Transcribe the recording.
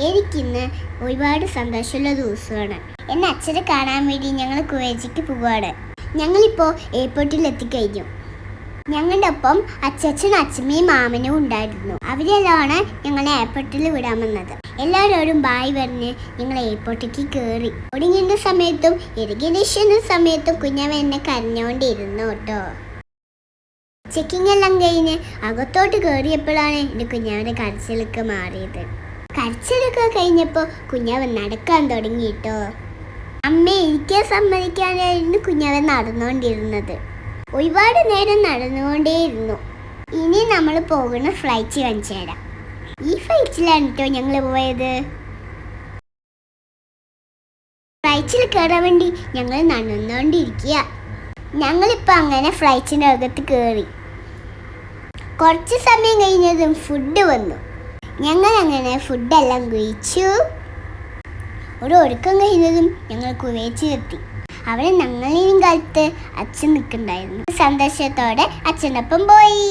എനിക്കിന്ന് ഒരുപാട് സന്തോഷമുള്ള ദിവസമാണ്. എന്നെ അച്ഛനെ കാണാൻ വേണ്ടി ഞങ്ങൾ കുവൈറ്റിലേക്ക് പോവുകയാണ്. ഞങ്ങളിപ്പോൾ എയർപോർട്ടിൽ എത്തിക്കഴിഞ്ഞു. ഞങ്ങളുടെ ഒപ്പം അച്ഛനും അച്ഛമ്മയും മാമനും ഉണ്ടായിരുന്നു. അവരെല്ലാമാണ് ഞങ്ങളെ എയർപോർട്ടിൽ വിടാൻ വന്നത്. എല്ലാവരോടും ബായ് പറഞ്ഞ് ഞങ്ങൾ എയർപോർട്ടിലേക്ക് കയറി. ഒടുങ്ങിൻ്റെ സമയത്തും ഇറിഗേഷൻ്റെ സമയത്തും കുഞ്ഞവ എന്നെ കരഞ്ഞുകൊണ്ടിരുന്നു കേട്ടോ. ചെക്കിങ് എല്ലാം കഴിഞ്ഞ് അകത്തോട്ട് കയറിയപ്പോഴാണ് എൻ്റെ കുഞ്ഞാവിൻ്റെ കരച്ചിലൊക്കെ മാറിയത്. കരച്ചിലൊക്കെ കഴിഞ്ഞപ്പോൾ കുഞ്ഞാവൻ നടക്കാൻ തുടങ്ങി കേട്ടോ. അമ്മ എനിക്ക് സമ്മതിക്കാനായിരുന്നു കുഞ്ഞാവൻ നടന്നുകൊണ്ടിരുന്നത്. ഒരുപാട് നേരം നടന്നുകൊണ്ടേയിരുന്നു. ഇനി നമ്മൾ പോകുന്ന ഫ്ലൈറ്റ് കാണിച്ചു തരാം. ഈ ഫ്ലൈറ്റിലാണ് കേട്ടോ ഞങ്ങൾ പോയത്. ഫ്ലൈറ്റിൽ കയറാൻ വേണ്ടി ഞങ്ങൾ നടന്നുകൊണ്ടിരിക്കുക. ഞങ്ങളിപ്പോൾ അങ്ങനെ ഫ്ലൈറ്റിൻ്റെ അകത്ത് കയറി. കുറച്ച് സമയം കഴിഞ്ഞതും ഫുഡ് വന്നു. ഞങ്ങൾ അങ്ങനെ ഫുഡെല്ലാം കഴിച്ചു. ഒരു ഒരുക്കം കഴിഞ്ഞതും ഞങ്ങൾ കുവൈറ്റിലെത്തി. അവിടെ ഞങ്ങളിലും കാലത്ത് അച്ഛൻ നിൽക്കുന്നുണ്ടായിരുന്നു. സന്തോഷത്തോടെ അച്ഛനൊപ്പം പോയി.